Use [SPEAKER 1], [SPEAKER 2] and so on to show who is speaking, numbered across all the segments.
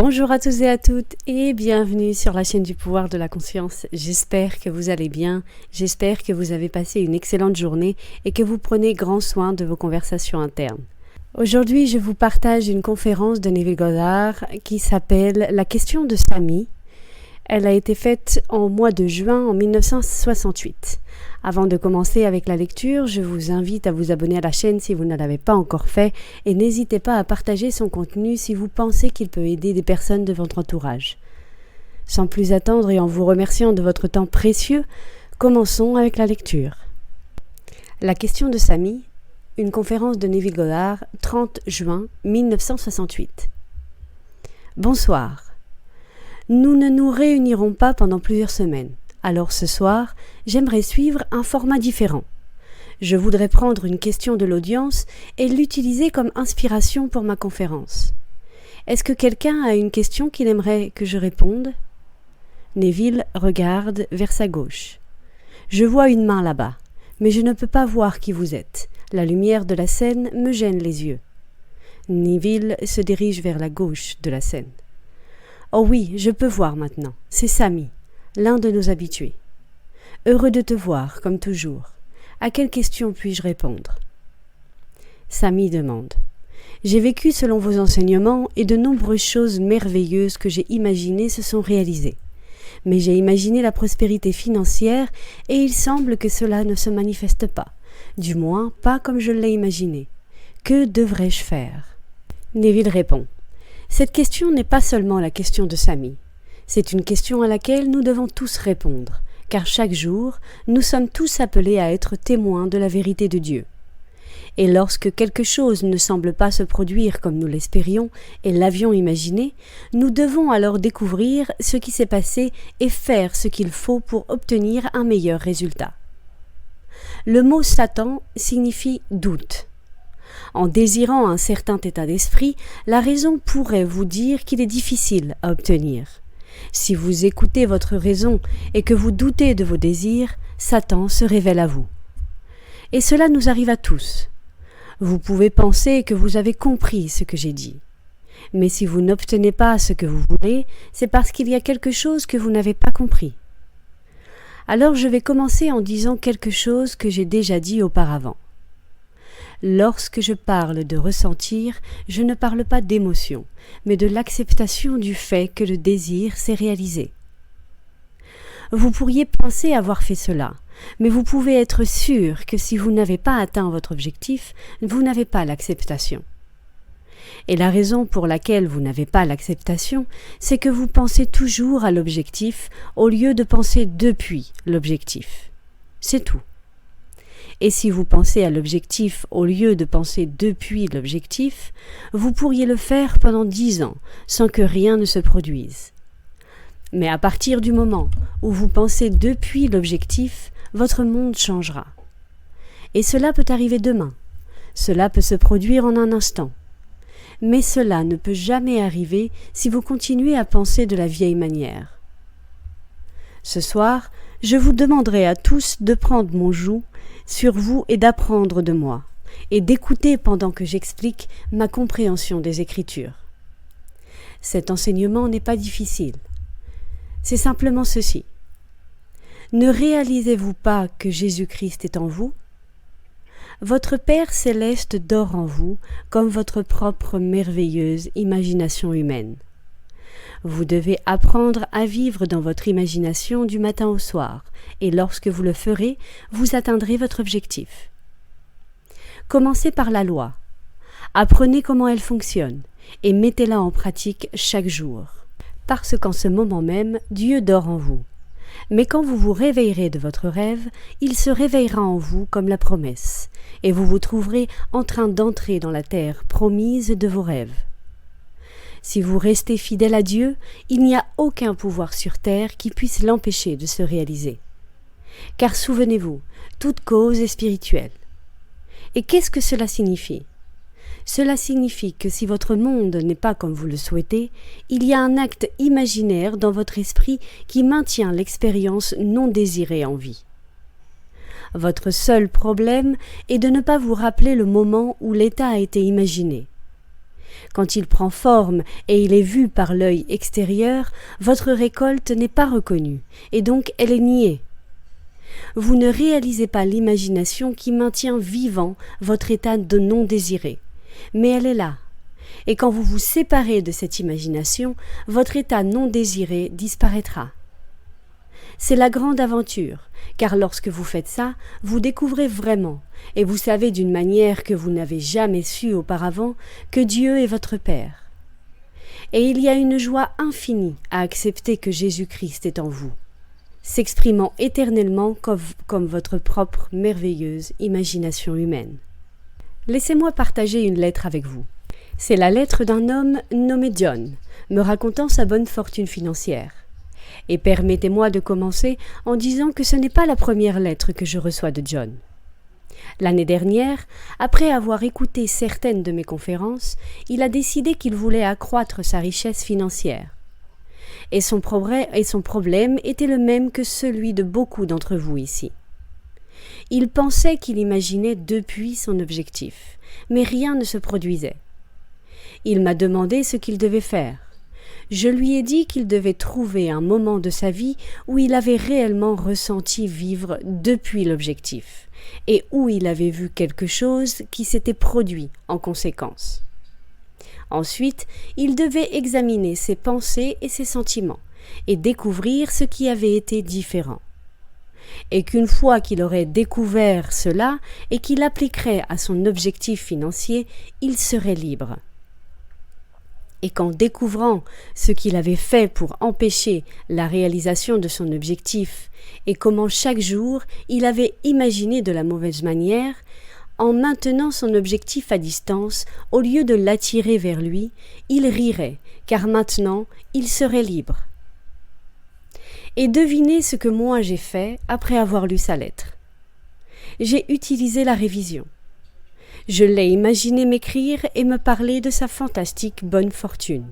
[SPEAKER 1] Bonjour à tous et à toutes et bienvenue sur la chaîne du pouvoir de la conscience. J'espère que vous allez bien, j'espère que vous avez passé une excellente journée et que vous prenez grand soin de vos conversations internes. Aujourd'hui, je vous partage une conférence de Neville Goddard qui s'appelle « La question de Samy ». Elle a été faite en mois de juin en 1968. Avant de commencer avec la lecture, je vous invite à vous abonner à la chaîne si vous ne l'avez pas encore fait et n'hésitez pas à partager son contenu si vous pensez qu'il peut aider des personnes de votre entourage. Sans plus attendre et en vous remerciant de votre temps précieux, commençons avec la lecture. La question de Samy, une conférence de Neville Goddard, 30 juin 1968. Bonsoir. Nous ne nous réunirons pas pendant plusieurs semaines. Alors ce soir, j'aimerais suivre un format différent. Je voudrais prendre une question de l'audience et l'utiliser comme inspiration pour ma conférence. Est-ce que quelqu'un a une question qu'il aimerait que je réponde ? Neville regarde vers sa gauche. Je vois une main là-bas, mais je ne peux pas voir qui vous êtes. La lumière de la scène me gêne les yeux. Neville se dirige vers la gauche de la scène. Oh oui, je peux voir maintenant. C'est Samy, l'un de nos habitués. Heureux de te voir, comme toujours. À quelle question puis-je répondre ? Samy demande. J'ai vécu selon vos enseignements et de nombreuses choses merveilleuses que j'ai imaginées se sont réalisées. Mais j'ai imaginé la prospérité financière et il semble que cela ne se manifeste pas. Du moins, pas comme je l'ai imaginé. Que devrais-je faire ? Neville répond. Cette question n'est pas seulement la question de Samy. C'est une question à laquelle nous devons tous répondre, car chaque jour, nous sommes tous appelés à être témoins de la vérité de Dieu. Et lorsque quelque chose ne semble pas se produire comme nous l'espérions et l'avions imaginé, nous devons alors découvrir ce qui s'est passé et faire ce qu'il faut pour obtenir un meilleur résultat. Le mot Satan signifie doute. En désirant un certain état d'esprit, la raison pourrait vous dire qu'il est difficile à obtenir. Si vous écoutez votre raison et que vous doutez de vos désirs, Satan se révèle à vous. Et cela nous arrive à tous. Vous pouvez penser que vous avez compris ce que j'ai dit. Mais si vous n'obtenez pas ce que vous voulez, c'est parce qu'il y a quelque chose que vous n'avez pas compris. Alors je vais commencer en disant quelque chose que j'ai déjà dit auparavant. Lorsque je parle de ressentir, je ne parle pas d'émotion, mais de l'acceptation du fait que le désir s'est réalisé. Vous pourriez penser avoir fait cela, mais vous pouvez être sûr que si vous n'avez pas atteint votre objectif, vous n'avez pas l'acceptation. Et la raison pour laquelle vous n'avez pas l'acceptation, c'est que vous pensez toujours à l'objectif au lieu de penser depuis l'objectif. C'est tout. Et si vous pensez à l'objectif au lieu de penser depuis l'objectif, vous pourriez le faire pendant 10 ans sans que rien ne se produise. Mais à partir du moment où vous pensez depuis l'objectif, votre monde changera. Et cela peut arriver demain. Cela peut se produire en un instant. Mais cela ne peut jamais arriver si vous continuez à penser de la vieille manière. Ce soir, je vous demanderai à tous de prendre mon joug sur vous et d'apprendre de moi, et d'écouter pendant que j'explique ma compréhension des Écritures. Cet enseignement n'est pas difficile. C'est simplement ceci. Ne réalisez-vous pas que Jésus-Christ est en vous ? Votre Père céleste dort en vous comme votre propre merveilleuse imagination humaine. Vous devez apprendre à vivre dans votre imagination du matin au soir, et lorsque vous le ferez, vous atteindrez votre objectif. Commencez par la loi. Apprenez comment elle fonctionne, et mettez-la en pratique chaque jour. Parce qu'en ce moment même, Dieu dort en vous. Mais quand vous vous réveillerez de votre rêve, il se réveillera en vous comme la promesse, et vous vous trouverez en train d'entrer dans la terre promise de vos rêves. Si vous restez fidèle à Dieu, il n'y a aucun pouvoir sur terre qui puisse l'empêcher de se réaliser. Car souvenez-vous, toute cause est spirituelle. Et qu'est-ce que cela signifie ? Cela signifie que si votre monde n'est pas comme vous le souhaitez, il y a un acte imaginaire dans votre esprit qui maintient l'expérience non désirée en vie. Votre seul problème est de ne pas vous rappeler le moment où l'état a été imaginé. Quand il prend forme et il est vu par l'œil extérieur, votre récolte n'est pas reconnue, et donc elle est niée. Vous ne réalisez pas l'imagination qui maintient vivant votre état de non désiré, mais elle est là. Et quand vous vous séparez de cette imagination, votre état non désiré disparaîtra. C'est la grande aventure, car lorsque vous faites ça, vous découvrez vraiment, et vous savez d'une manière que vous n'avez jamais su auparavant, que Dieu est votre Père. Et il y a une joie infinie à accepter que Jésus-Christ est en vous, s'exprimant éternellement comme votre propre merveilleuse imagination humaine. Laissez-moi partager une lettre avec vous. C'est la lettre d'un homme nommé John, me racontant sa bonne fortune financière. Et permettez-moi de commencer en disant que ce n'est pas la première lettre que je reçois de John. L'année dernière, après avoir écouté certaines de mes conférences, il a décidé qu'il voulait accroître sa richesse financière. Et son problème était le même que celui de beaucoup d'entre vous ici. Il pensait qu'il imaginait depuis son objectif, mais rien ne se produisait. Il m'a demandé ce qu'il devait faire. Je lui ai dit qu'il devait trouver un moment de sa vie où il avait réellement ressenti vivre depuis l'objectif et où il avait vu quelque chose qui s'était produit en conséquence. Ensuite, il devait examiner ses pensées et ses sentiments et découvrir ce qui avait été différent. Et qu'une fois qu'il aurait découvert cela et qu'il appliquerait à son objectif financier, il serait libre. Et qu'en découvrant ce qu'il avait fait pour empêcher la réalisation de son objectif et comment chaque jour il avait imaginé de la mauvaise manière, en maintenant son objectif à distance, au lieu de l'attirer vers lui, il rirait, car maintenant il serait libre. Et devinez ce que moi j'ai fait après avoir lu sa lettre. J'ai utilisé la révision. Je l'ai imaginé m'écrire et me parler de sa fantastique bonne fortune,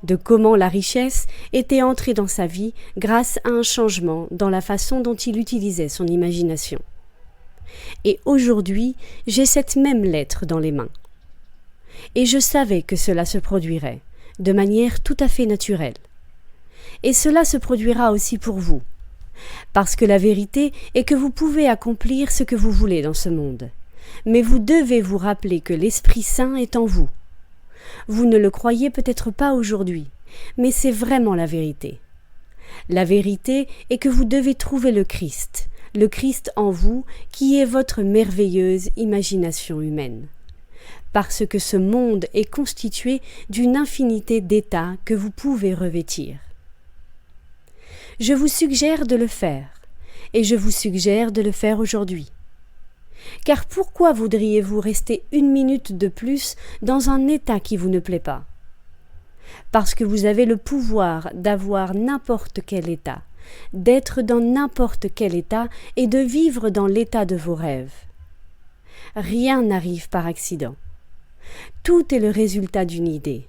[SPEAKER 1] de comment la richesse était entrée dans sa vie grâce à un changement dans la façon dont il utilisait son imagination. Et aujourd'hui, j'ai cette même lettre dans les mains. Et je savais que cela se produirait, de manière tout à fait naturelle. Et cela se produira aussi pour vous, parce que la vérité est que vous pouvez accomplir ce que vous voulez dans ce monde. Mais vous devez vous rappeler que l'Esprit Saint est en vous. Vous ne le croyez peut-être pas aujourd'hui, mais c'est vraiment la vérité. La vérité est que vous devez trouver le Christ en vous, qui est votre merveilleuse imagination humaine. Parce que ce monde est constitué d'une infinité d'états que vous pouvez revêtir. Je vous suggère de le faire, et je vous suggère de le faire aujourd'hui. Car pourquoi voudriez-vous rester une minute de plus dans un état qui vous ne plaît pas? Parce que vous avez le pouvoir d'avoir n'importe quel état, d'être dans n'importe quel état et de vivre dans l'état de vos rêves. Rien n'arrive par accident. Tout est le résultat d'une idée.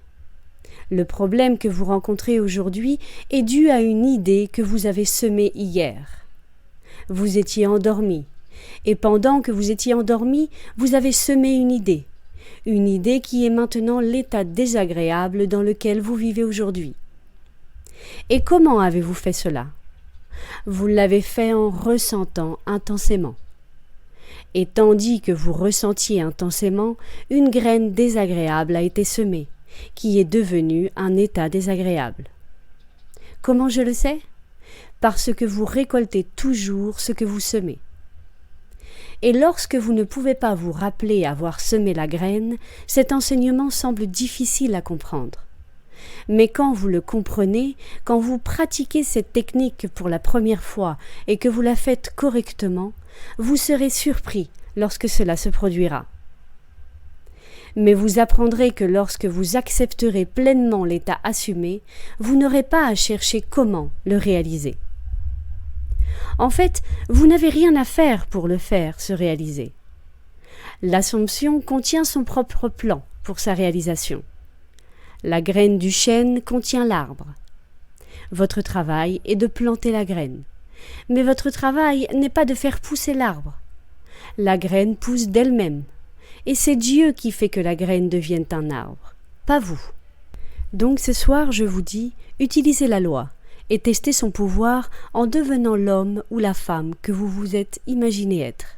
[SPEAKER 1] Le problème que vous rencontrez aujourd'hui est dû à une idée que vous avez semée hier. Vous étiez endormi. Et pendant que vous étiez endormi, vous avez semé une idée qui est maintenant l'état désagréable dans lequel vous vivez aujourd'hui. Et comment avez-vous fait cela? Vous l'avez fait en ressentant intensément. Et tandis que vous ressentiez intensément, une graine désagréable a été semée, qui est devenue un état désagréable. Comment je le sais? Parce que vous récoltez toujours ce que vous semez. Et lorsque vous ne pouvez pas vous rappeler avoir semé la graine, cet enseignement semble difficile à comprendre. Mais quand vous le comprenez, quand vous pratiquez cette technique pour la première fois et que vous la faites correctement, vous serez surpris lorsque cela se produira. Mais vous apprendrez que lorsque vous accepterez pleinement l'état assumé, vous n'aurez pas à chercher comment le réaliser. En fait, vous n'avez rien à faire pour le faire se réaliser. L'Assomption contient son propre plan pour sa réalisation. La graine du chêne contient l'arbre. Votre travail est de planter la graine. Mais votre travail n'est pas de faire pousser l'arbre. La graine pousse d'elle-même. Et c'est Dieu qui fait que la graine devienne un arbre. pas vous. Donc ce soir, je vous dis, utilisez la loi et testez son pouvoir en devenant l'homme ou la femme que vous vous êtes imaginé être.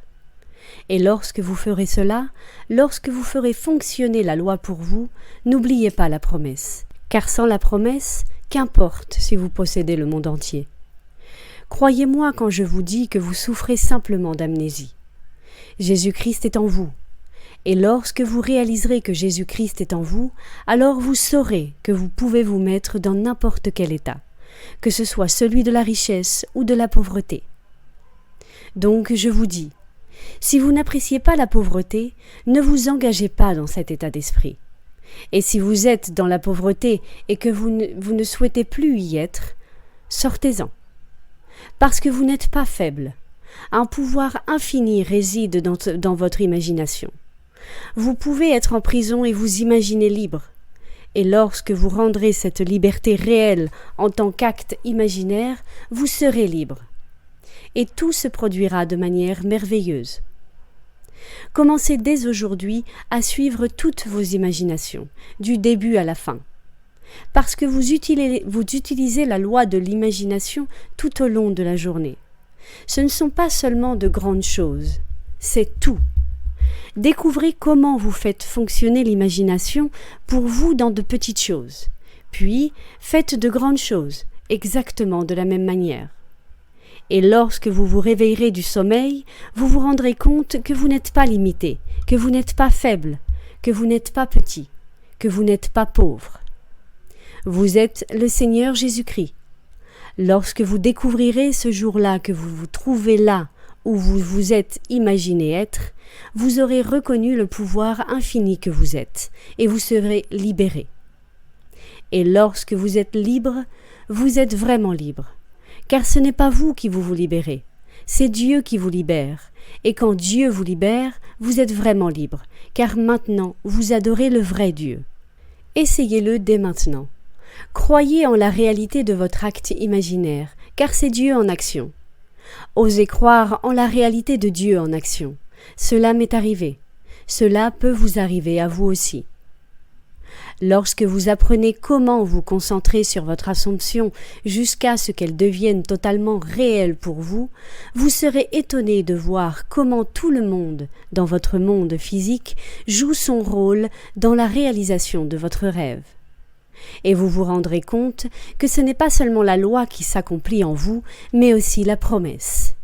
[SPEAKER 1] Et lorsque vous ferez cela, lorsque vous ferez fonctionner la loi pour vous, n'oubliez pas la promesse. Car sans la promesse, qu'importe si vous possédez le monde entier. Croyez-moi quand je vous dis que vous souffrez simplement d'amnésie. Jésus-Christ est en vous. Et lorsque vous réaliserez que Jésus-Christ est en vous, alors vous saurez que vous pouvez vous mettre dans n'importe quel état, que ce soit celui de la richesse ou de la pauvreté. Donc je vous dis, si vous n'appréciez pas la pauvreté, ne vous engagez pas dans cet état d'esprit. Et si vous êtes dans la pauvreté et que vous ne souhaitez plus y être, sortez-en. Parce que vous n'êtes pas faible. Un pouvoir infini réside dans votre imagination. Vous pouvez être en prison et vous imaginer libre. Et lorsque vous rendrez cette liberté réelle en tant qu'acte imaginaire, vous serez libre. Et tout se produira de manière merveilleuse. Commencez dès aujourd'hui à suivre toutes vos imaginations, du début à la fin. Parce que vous utilisez la loi de l'imagination tout au long de la journée. Ce ne sont pas seulement de grandes choses, c'est tout. Découvrez comment vous faites fonctionner l'imagination pour vous dans de petites choses. Puis, faites de grandes choses, exactement de la même manière. Et lorsque vous vous réveillerez du sommeil, vous vous rendrez compte que vous n'êtes pas limité, que vous n'êtes pas faible, que vous n'êtes pas petit, que vous n'êtes pas pauvre. Vous êtes le Seigneur Jésus-Christ. Lorsque vous découvrirez ce jour-là que vous vous trouvez là où vous vous êtes imaginé être, vous aurez reconnu le pouvoir infini que vous êtes, et vous serez libéré. Et lorsque vous êtes libre, vous êtes vraiment libre. Car ce n'est pas vous qui vous libérez, c'est Dieu qui vous libère. Et quand Dieu vous libère, vous êtes vraiment libre, car maintenant vous adorez le vrai Dieu. Essayez-le dès maintenant. Croyez en la réalité de votre acte imaginaire, car c'est Dieu en action. Osez croire en la réalité de Dieu en action. Cela m'est arrivé. Cela peut vous arriver à vous aussi. Lorsque vous apprenez comment vous concentrer sur votre assomption jusqu'à ce qu'elle devienne totalement réelle pour vous, vous serez étonné de voir comment tout le monde, dans votre monde physique, joue son rôle dans la réalisation de votre rêve. Et vous vous rendrez compte que ce n'est pas seulement la loi qui s'accomplit en vous, mais aussi la promesse.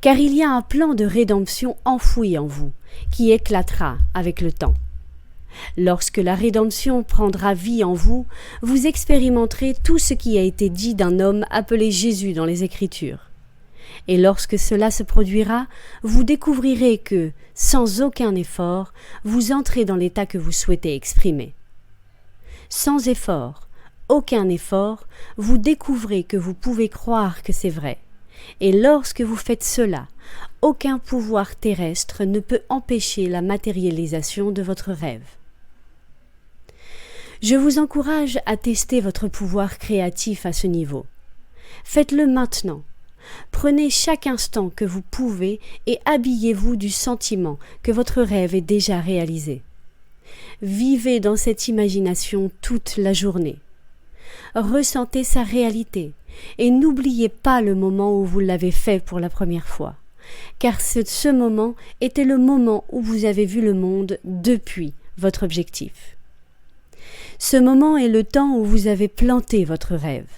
[SPEAKER 1] Car il y a un plan de rédemption enfoui en vous, qui éclatera avec le temps. Lorsque la rédemption prendra vie en vous, vous expérimenterez tout ce qui a été dit d'un homme appelé Jésus dans les Écritures. Et lorsque cela se produira, vous découvrirez que, sans aucun effort, vous entrez dans l'état que vous souhaitez exprimer. Sans effort, aucun effort, vous découvrez que vous pouvez croire que c'est vrai. Et lorsque vous faites cela, aucun pouvoir terrestre ne peut empêcher la matérialisation de votre rêve. Je vous encourage à tester votre pouvoir créatif à ce niveau. Faites-le maintenant. Prenez chaque instant que vous pouvez et habillez-vous du sentiment que votre rêve est déjà réalisé. Vivez dans cette imagination toute la journée. Ressentez sa réalité et n'oubliez pas le moment où vous l'avez fait pour la première fois, car ce moment était le moment où vous avez vu le monde depuis votre objectif. Ce moment est le temps où vous avez planté votre rêve.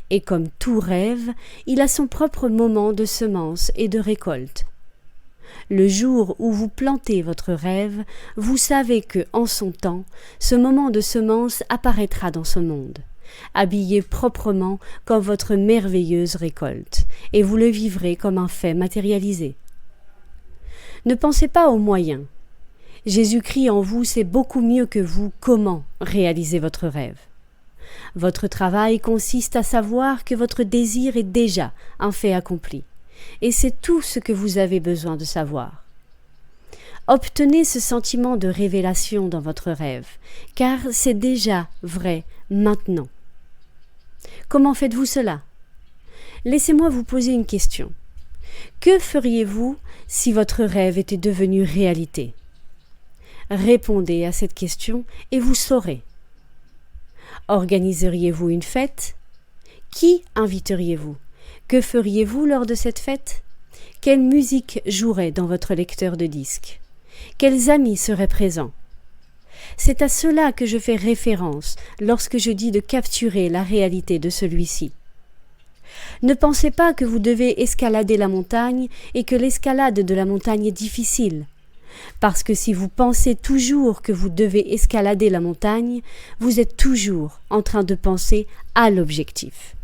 [SPEAKER 1] Et comme tout rêve, il a son propre moment de semence et de récolte. Le jour où vous plantez votre rêve, vous savez que, en son temps, ce moment de semence apparaîtra dans ce monde, habillé proprement comme votre merveilleuse récolte, et vous le vivrez comme un fait matérialisé. Ne pensez pas aux moyens. Jésus-Christ en vous sait beaucoup mieux que vous comment réaliser votre rêve. Votre travail consiste à savoir que votre désir est déjà un fait accompli, et c'est tout ce que vous avez besoin de savoir. Obtenez ce sentiment de révélation dans votre rêve, car c'est déjà vrai maintenant. Comment faites-vous cela? Laissez-moi vous poser une question. Que feriez-vous si votre rêve était devenu réalité? Répondez à cette question et vous saurez. Organiseriez-vous une fête? Qui inviteriez-vous? Que feriez-vous lors de cette fête? Quelle musique jouerait dans votre lecteur de disques? Quels amis seraient présents? C'est à cela que je fais référence lorsque je dis de capturer la réalité de celui-ci. Ne pensez pas que vous devez escalader la montagne et que l'escalade de la montagne est difficile. Parce que si vous pensez toujours que vous devez escalader la montagne, vous êtes toujours en train de penser à l'objectif.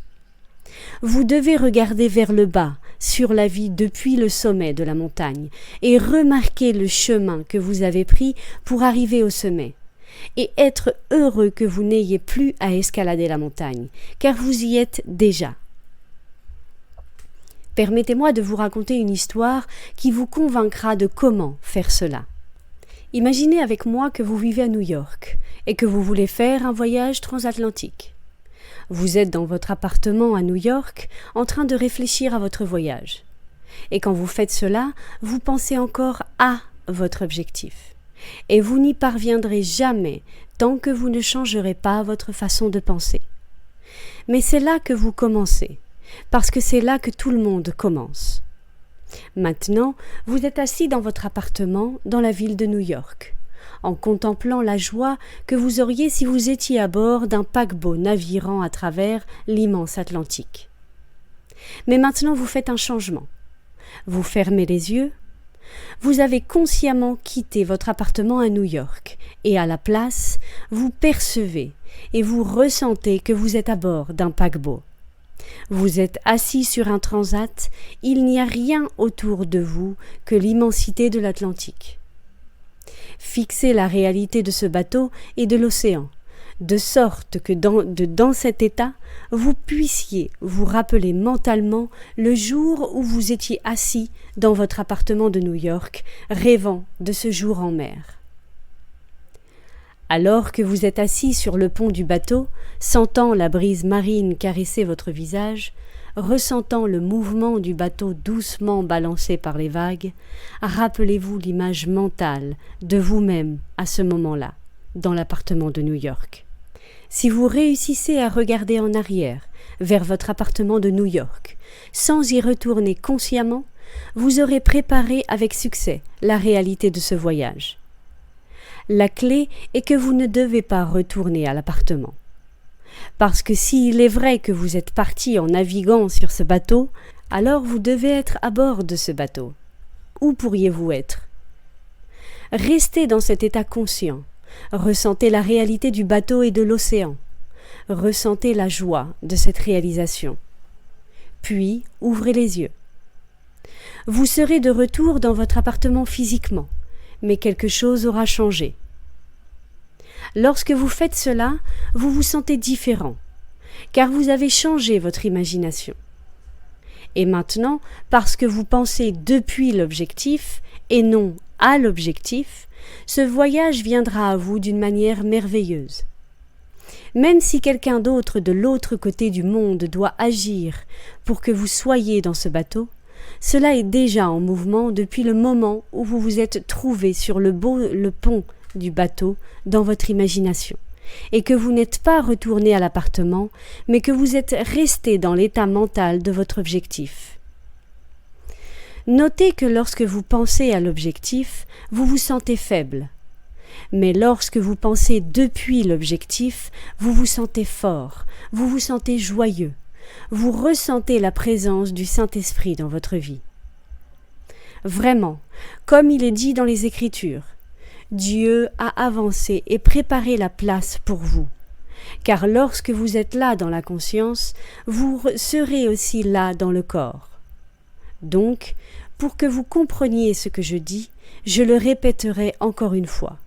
[SPEAKER 1] Vous devez regarder vers le bas, sur la vie depuis le sommet de la montagne, et remarquer le chemin que vous avez pris pour arriver au sommet, et être heureux que vous n'ayez plus à escalader la montagne, car vous y êtes déjà. Permettez-moi de vous raconter une histoire qui vous convaincra de comment faire cela. Imaginez avec moi que vous vivez à New York et que vous voulez faire un voyage transatlantique. Vous êtes dans votre appartement à New York en train de réfléchir à votre voyage. Et quand vous faites cela, vous pensez encore à votre objectif. Et vous n'y parviendrez jamais tant que vous ne changerez pas votre façon de penser. Mais c'est là que vous commencez, parce que c'est là que tout le monde commence. Maintenant, vous êtes assis dans votre appartement dans la ville de New York, en contemplant la joie que vous auriez si vous étiez à bord d'un paquebot naviguant à travers l'immense Atlantique. Mais maintenant, vous faites un changement. Vous fermez les yeux. Vous avez consciemment quitté votre appartement à New York et à la place, vous percevez et vous ressentez que vous êtes à bord d'un paquebot. Vous êtes assis sur un transat, il n'y a rien autour de vous que l'immensité de l'Atlantique. Fixez la réalité de ce bateau et de l'océan, de sorte que dans cet état, vous puissiez vous rappeler mentalement le jour où vous étiez assis dans votre appartement de New York, rêvant de ce jour en mer. Alors que vous êtes assis sur le pont du bateau, sentant la brise marine caresser votre visage, ressentant le mouvement du bateau doucement balancé par les vagues, rappelez-vous l'image mentale de vous-même à ce moment-là, dans l'appartement de New York. Si vous réussissez à regarder en arrière, vers votre appartement de New York, sans y retourner consciemment, vous aurez préparé avec succès la réalité de ce voyage. La clé est que vous ne devez pas retourner à l'appartement. Parce que s'il est vrai que vous êtes parti en naviguant sur ce bateau, alors vous devez être à bord de ce bateau. Où pourriez-vous être? Restez dans cet état conscient. Ressentez la réalité du bateau et de l'océan. Ressentez la joie de cette réalisation. Puis, ouvrez les yeux. Vous serez de retour dans votre appartement physiquement, mais quelque chose aura changé. Lorsque vous faites cela, vous vous sentez différent, car vous avez changé votre imagination. Et maintenant, parce que vous pensez depuis l'objectif et non à l'objectif, ce voyage viendra à vous d'une manière merveilleuse. Même si quelqu'un d'autre de l'autre côté du monde doit agir pour que vous soyez dans ce bateau, cela est déjà en mouvement depuis le moment où vous vous êtes trouvé sur le pont du bateau dans votre imagination, et que vous n'êtes pas retourné à l'appartement, mais que vous êtes resté dans l'état mental de votre objectif. Notez que lorsque vous pensez à l'objectif, vous vous sentez faible. Mais lorsque vous pensez depuis l'objectif, vous vous sentez fort, vous vous sentez joyeux, vous ressentez la présence du Saint-Esprit dans votre vie. Vraiment, comme il est dit dans les Écritures, Dieu a avancé et préparé la place pour vous. Car lorsque vous êtes là dans la conscience, vous serez aussi là dans le corps. Donc, pour que vous compreniez ce que je dis, je le répéterai encore une fois.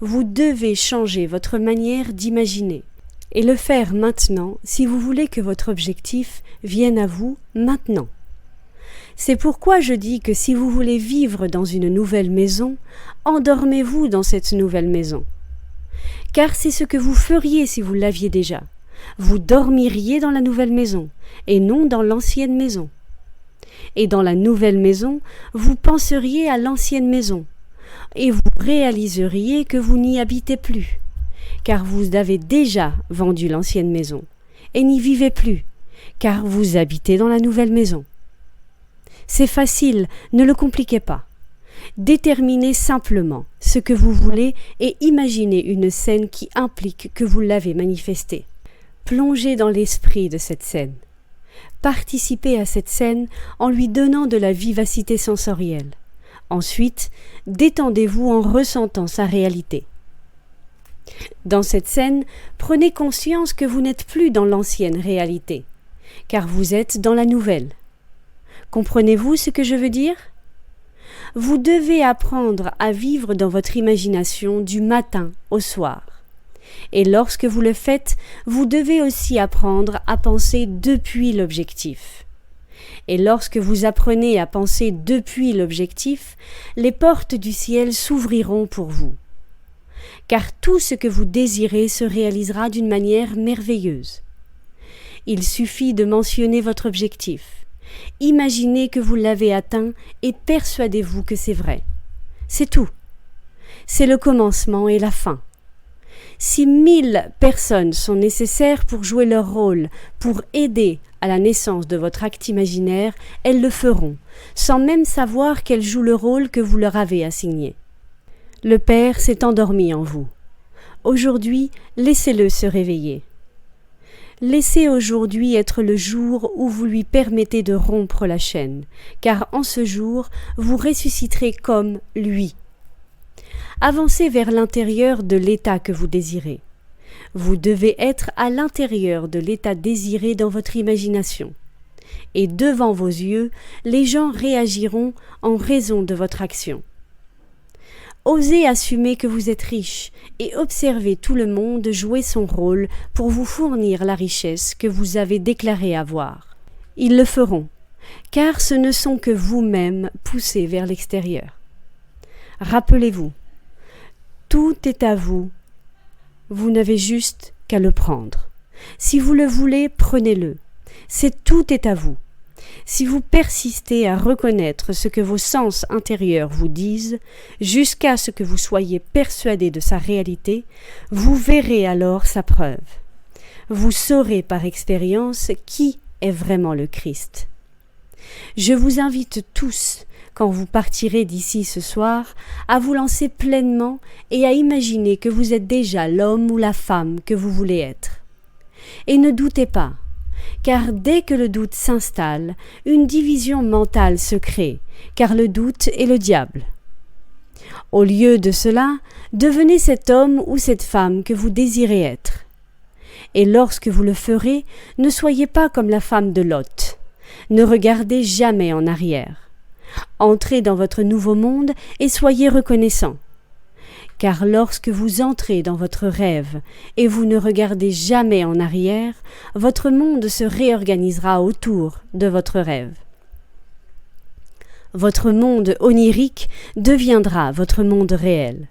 [SPEAKER 1] Vous devez changer votre manière d'imaginer et le faire maintenant si vous voulez que votre objectif vienne à vous maintenant. C'est pourquoi je dis que si vous voulez vivre dans une nouvelle maison, endormez-vous dans cette nouvelle maison. Car c'est ce que vous feriez si vous l'aviez déjà. Vous dormiriez dans la nouvelle maison et non dans l'ancienne maison. Et dans la nouvelle maison, vous penseriez à l'ancienne maison et vous réaliseriez que vous n'y habitez plus. car vous avez déjà vendu l'ancienne maison, et n'y vivez plus, car vous habitez dans la nouvelle maison. C'est facile, ne le compliquez pas. Déterminez simplement ce que vous voulez et imaginez une scène qui implique que vous l'avez manifestée. Plongez dans l'esprit de cette scène. Participez à cette scène en lui donnant de la vivacité sensorielle. Ensuite, détendez-vous en ressentant sa réalité. Dans cette scène, prenez conscience que vous n'êtes plus dans l'ancienne réalité, car vous êtes dans la nouvelle. Comprenez-vous ce que je veux dire ? Vous devez apprendre à vivre dans votre imagination du matin au soir. Et lorsque vous le faites, vous devez aussi apprendre à penser depuis l'objectif. Et lorsque vous apprenez à penser depuis l'objectif, les portes du ciel s'ouvriront pour vous. Car tout ce que vous désirez se réalisera d'une manière merveilleuse. Il suffit de mentionner votre objectif. Imaginez que vous l'avez atteint et persuadez-vous que c'est vrai. C'est tout. C'est le commencement et la fin. Si 1000 personnes sont nécessaires pour jouer leur rôle, pour aider à la naissance de votre acte imaginaire, elles le feront, sans même savoir qu'elles jouent le rôle que vous leur avez assigné. Le Père s'est endormi en vous. Aujourd'hui, laissez-le se réveiller. Laissez aujourd'hui être le jour où vous lui permettez de rompre la chaîne, car en ce jour, vous ressusciterez comme lui. Avancez vers l'intérieur de l'état que vous désirez. Vous devez être à l'intérieur de l'état désiré dans votre imagination. Et devant vos yeux, les gens réagiront en raison de votre action. Osez assumer que vous êtes riche et observez tout le monde jouer son rôle pour vous fournir la richesse que vous avez déclaré avoir. Ils le feront, car ce ne sont que vous-même poussés vers l'extérieur. Rappelez-vous, tout est à vous. Vous n'avez juste qu'à le prendre. Si vous le voulez, prenez-le. Tout est à vous. Si vous persistez à reconnaître ce que vos sens intérieurs vous disent, jusqu'à ce que vous soyez persuadé de sa réalité, vous verrez alors sa preuve. Vous saurez par expérience qui est vraiment le Christ. Je vous invite tous, quand vous partirez d'ici ce soir, à vous lancer pleinement et à imaginer que vous êtes déjà l'homme ou la femme que vous voulez être. Et ne doutez pas, car dès que le doute s'installe, une division mentale se crée, car le doute est le diable. Au lieu de cela, devenez cet homme ou cette femme que vous désirez être. Et lorsque vous le ferez, ne soyez pas comme la femme de Lot. Ne regardez jamais en arrière. Entrez dans votre nouveau monde et soyez reconnaissant. Car lorsque vous entrez dans votre rêve et vous ne regardez jamais en arrière, votre monde se réorganisera autour de votre rêve. Votre monde onirique deviendra votre monde réel.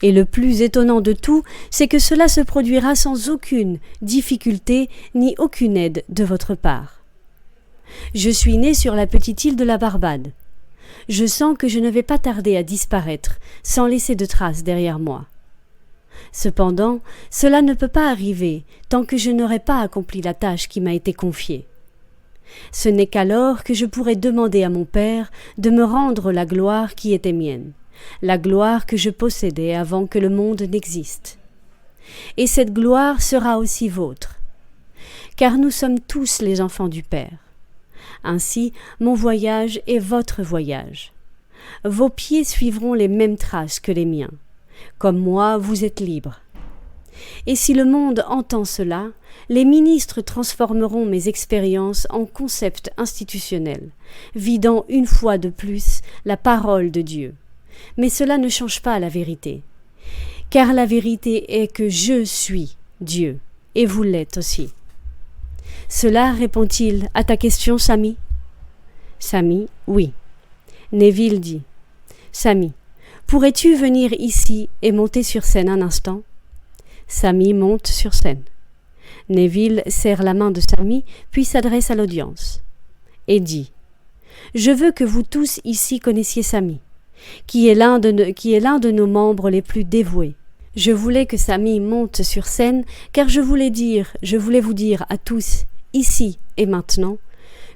[SPEAKER 1] Et le plus étonnant de tout, c'est que cela se produira sans aucune difficulté ni aucune aide de votre part. Je suis né sur la petite île de la Barbade. Je sens que je ne vais pas tarder à disparaître sans laisser de traces derrière moi. Cependant, cela ne peut pas arriver tant que je n'aurai pas accompli la tâche qui m'a été confiée. Ce n'est qu'alors que je pourrai demander à mon Père de me rendre la gloire qui était mienne, la gloire que je possédais avant que le monde n'existe. Et cette gloire sera aussi vôtre, car nous sommes tous les enfants du Père. Ainsi, mon voyage est votre voyage. Vos pieds suivront les mêmes traces que les miens. Comme moi, vous êtes libres. Et si le monde entend cela, les ministres transformeront mes expériences en concepts institutionnels, vidant une fois de plus la parole de Dieu. Mais cela ne change pas la vérité. Car la vérité est que je suis Dieu, et vous l'êtes aussi. Cela répond-il à ta question, Samy ? Samy, oui. Neville dit, Samy, pourrais-tu venir ici et monter sur scène un instant ? Samy monte sur scène. Neville serre la main de Samy, puis s'adresse à l'audience et dit, je veux que vous tous ici connaissiez Samy, qui est l'un de nos membres les plus dévoués. Je voulais que Samy monte sur scène car je voulais vous dire à tous, ici et maintenant,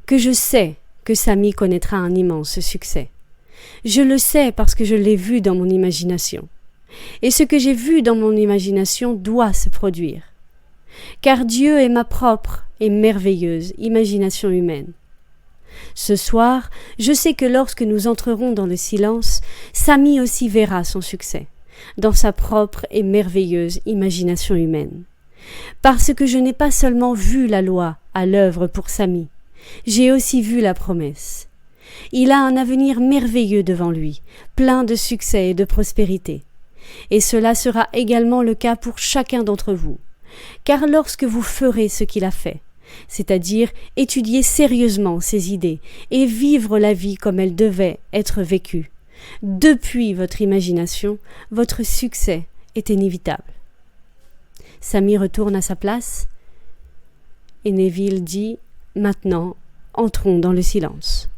[SPEAKER 1] que je sais que Samy connaîtra un immense succès. Je le sais parce que je l'ai vu dans mon imagination. Et ce que j'ai vu dans mon imagination doit se produire. Car Dieu est ma propre et merveilleuse imagination humaine. Ce soir, je sais que lorsque nous entrerons dans le silence, Samy aussi verra son succès, dans sa propre et merveilleuse imagination humaine. Parce que je n'ai pas seulement vu la loi à l'œuvre pour Samy, j'ai aussi vu la promesse. Il a un avenir merveilleux devant lui, plein de succès et de prospérité. Et cela sera également le cas pour chacun d'entre vous. Car lorsque vous ferez ce qu'il a fait, c'est-à-dire étudier sérieusement ses idées et vivre la vie comme elle devait être vécue, depuis votre imagination, votre succès est inévitable. Samy retourne à sa place et Neville dit « Maintenant, entrons dans le silence ».